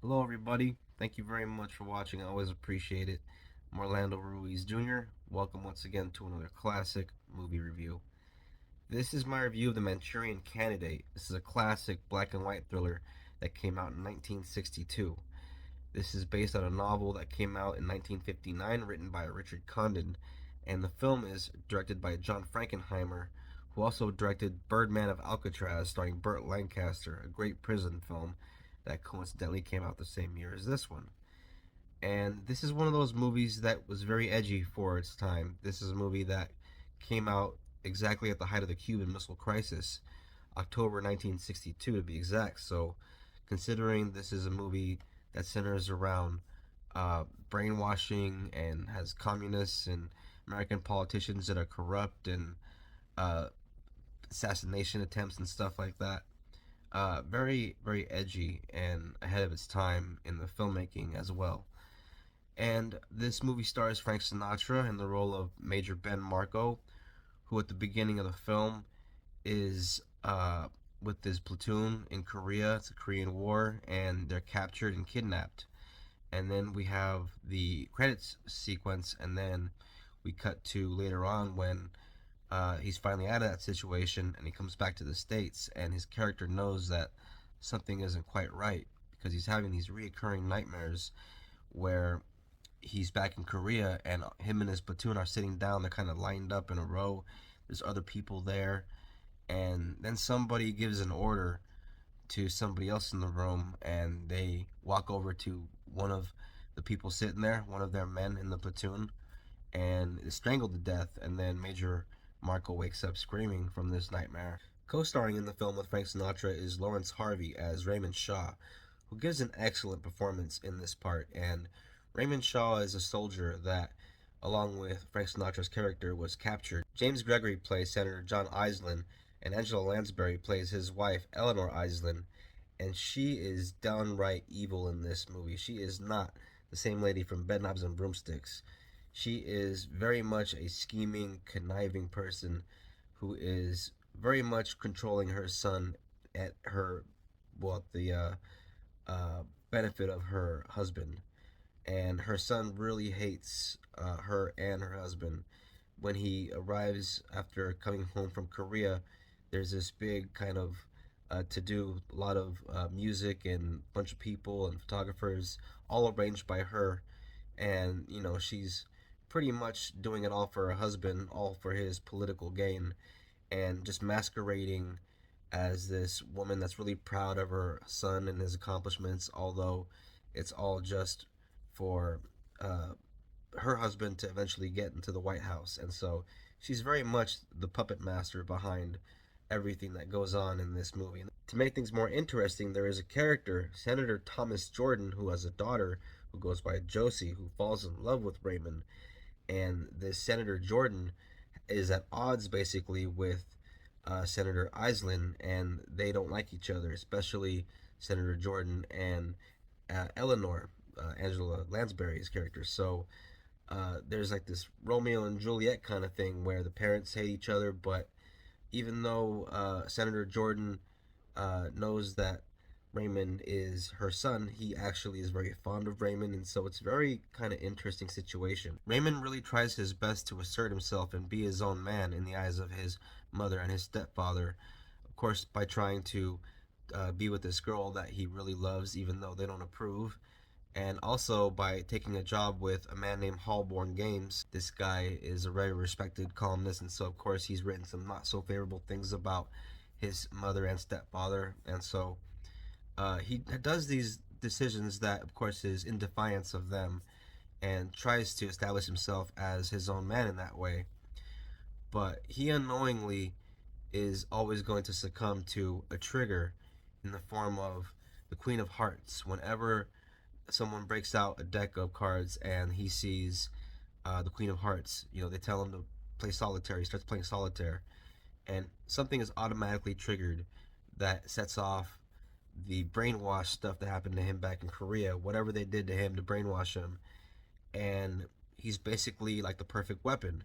Hello, everybody. Thank you very much for watching. I always appreciate it. I'm Orlando Ruiz Jr. Welcome once again to another classic movie review. This is my review of The Manchurian Candidate. This is a classic black and white thriller that came out in 1962. This is based on a novel that came out in 1959, written by Richard Condon, and the film is directed by John Frankenheimer, who also directed Birdman of Alcatraz, starring Burt Lancaster, a great prison film that coincidentally came out the same year as this one. And this is one of those movies that was very edgy for its time. This is a movie that came out exactly at the height of the Cuban Missile Crisis, October 1962 to be exact. So, considering this is a movie that centers around brainwashing and has communists and American politicians that are corrupt and uh, assassination attempts and stuff like that, very, very edgy and ahead of its time in the filmmaking as well. And this movie stars Frank Sinatra in the role of Major Ben Marco, who at the beginning of the film is with his platoon in Korea. It's a Korean War, and they're captured and kidnapped. And then we have the credits sequence, and then we cut to later on when he's finally out of that situation and he comes back to the States, and his character knows that something isn't quite right because he's having these reoccurring nightmares where he's back in Korea and him and his platoon are sitting down. They're kind of lined up in a row. There's other people there, and then somebody gives an order to somebody else in the room, and they walk over to one of the people sitting there, one of their men in the platoon, and is strangled to death. And then Major Marco wakes up screaming from this nightmare. Co-starring in the film with Frank Sinatra is Lawrence Harvey as Raymond Shaw, who gives an excellent performance in this part. And Raymond Shaw is a soldier that, along with Frank Sinatra's character, was captured. James Gregory plays Senator John Iselin, and Angela Lansbury plays his wife, Eleanor Iselin, and she is downright evil in this movie. She is not the same lady from Bedknobs and Broomsticks. She is very much a scheming, conniving person who is very much controlling her son at her, well, the benefit of her husband. And her son really hates her and her husband. When he arrives after coming home from Korea, there's this big kind of to do, a lot of music and a bunch of people and photographers, all arranged by her. And, you know, she's pretty much doing it all for her husband, all for his political gain, and just masquerading as this woman that's really proud of her son and his accomplishments, although it's all just for uh, her husband to eventually get into the White House. And so she's very much the puppet master behind everything that goes on in this movie. To make things more interesting, there is a character, Senator Thomas Jordan, who has a daughter who goes by Josie, who falls in love with Raymond. And this Senator Jordan is at odds basically with Senator Iselin, and they don't like each other, especially Senator Jordan and Eleanor, Angela Lansbury's character. So there's like this Romeo and Juliet kind of thing where the parents hate each other, but even though Senator Jordan knows that Raymond is her son, he actually is very fond of Raymond, and so it's a very kind of interesting situation. Raymond really tries his best to assert himself and be his own man in the eyes of his mother and his stepfather, of course, by trying to be with this girl that he really loves, even though they don't approve, and also by taking a job with a man named Holborn Games. This guy is a very respected columnist, and so of course he's written some not so favorable things about his mother and stepfather, and so he does these decisions that, of course, is in defiance of them, and tries to establish himself as his own man in that way. But he unknowingly is always going to succumb to a trigger in the form of the Queen of Hearts. Whenever someone breaks out a deck of cards and he sees the Queen of Hearts, you know, they tell him to play solitaire. He starts playing solitaire, and something is automatically triggered that sets off the brainwash stuff that happened to him back in Korea, whatever they did to him to brainwash him. And he's basically like the perfect weapon.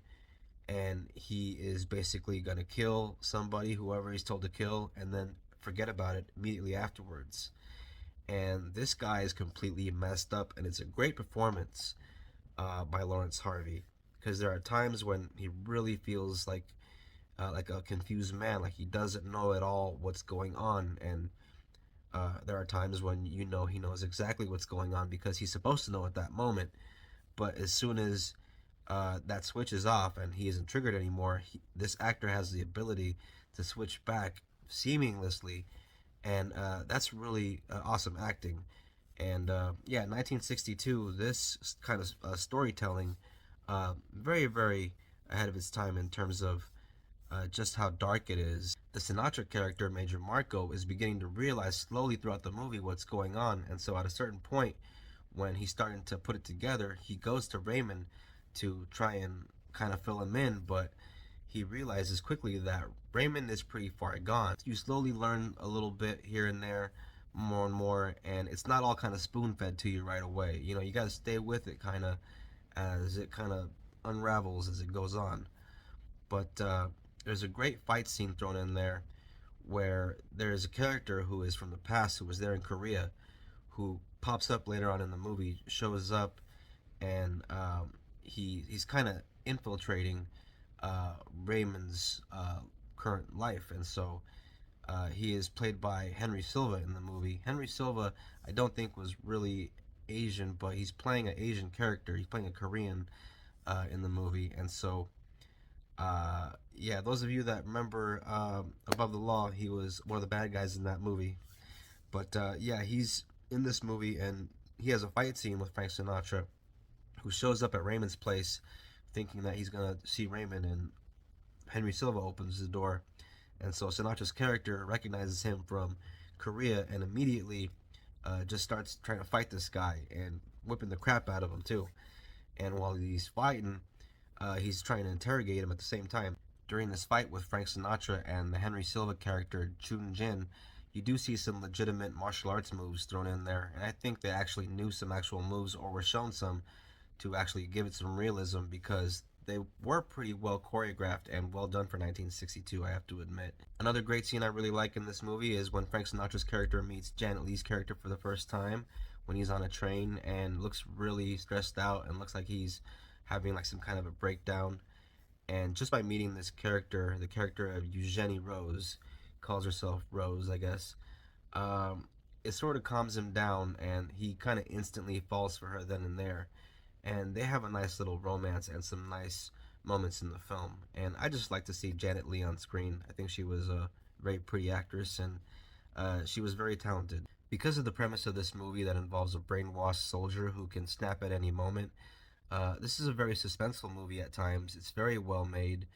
And he is basically going to kill somebody, whoever he's told to kill, and then forget about it immediately afterwards. And this guy is completely messed up, and it's a great performance by Lawrence Harvey, because there are times when he really feels like a confused man, like he doesn't know at all what's going on, and there are times when you know he knows exactly what's going on because he's supposed to know at that moment. But as soon as that switch is off and he isn't triggered anymore, this actor has the ability to switch back seamlessly, and that's really awesome acting. And yeah, 1962, this kind of storytelling, very, very ahead of its time in terms of just how dark it is. The Sinatra character, Major Marco, is beginning to realize slowly throughout the movie what's going on, and so at a certain point, when he's starting to put it together, he goes to Raymond to try and kind of fill him in, but he realizes quickly that Raymond is pretty far gone. You slowly learn a little bit here and there, more and more, and it's not all kind of spoon fed to you right away. You know, you got to stay with it kind of as it kind of unravels as it goes on. But there's a great fight scene thrown in there where there's a character who is from the past who was there in Korea who pops up later on in the movie, shows up, and he's kind of infiltrating Raymond's current life, and so he is played by Henry Silva in the movie. Henry Silva, I don't think was really Asian, but he's playing an Asian character. He's playing a Korean in the movie, and so yeah, those of you that remember Above the Law, he was one of the bad guys in that movie. But yeah, he's in this movie, and he has a fight scene with Frank Sinatra, who shows up at Raymond's place thinking that he's gonna see Raymond, and Henry Silva opens the door, and so Sinatra's character recognizes him from Korea and immediately just starts trying to fight this guy and whipping the crap out of him too. And while he's fighting, he's trying to interrogate him at the same time. During this fight with Frank Sinatra and the Henry Silva character Chun Jin, you do see some legitimate martial arts moves thrown in there, and I think they actually knew some actual moves or were shown some to actually give it some realism because they were pretty well choreographed and well done for 1962, I have to admit. Another great scene I really like in this movie is when Frank Sinatra's character meets Janet Leigh's character for the first time when he's on a train and looks really stressed out and looks like he's having like some kind of a breakdown. And just by meeting this character, the character of Eugenie Rose, calls herself Rose, I guess, it sort of calms him down and he kind of instantly falls for her then and there, and they have a nice little romance and some nice moments in the film. And I just like to see Janet Leigh on screen. I think she was a very pretty actress, and she was very talented. Because of the premise of this movie that involves a brainwashed soldier who can snap at any moment, this is a very suspenseful movie at times. It's very well made.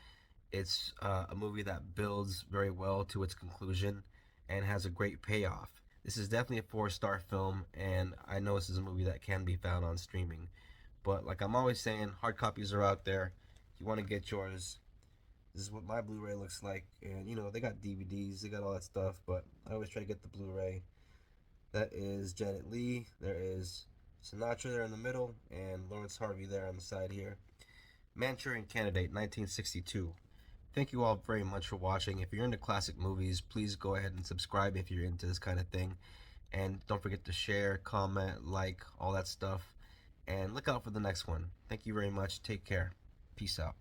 It's a movie that builds very well to its conclusion and has a great payoff. This is definitely a four-star film, and I know this is a movie that can be found on streaming. But like I'm always saying, hard copies are out there. If you want to get yours, this is what my Blu-ray looks like. And you know, they got DVDs, they got all that stuff, but I always try to get the Blu-ray. That is Janet Leigh. There is Sinatra there in the middle, and Lawrence Harvey there on the side here. Manchurian Candidate, 1962. Thank you all very much for watching. If you're into classic movies, please go ahead and subscribe if you're into this kind of thing. And don't forget to share, comment, like, all that stuff. And look out for the next one. Thank you very much. Take care. Peace out.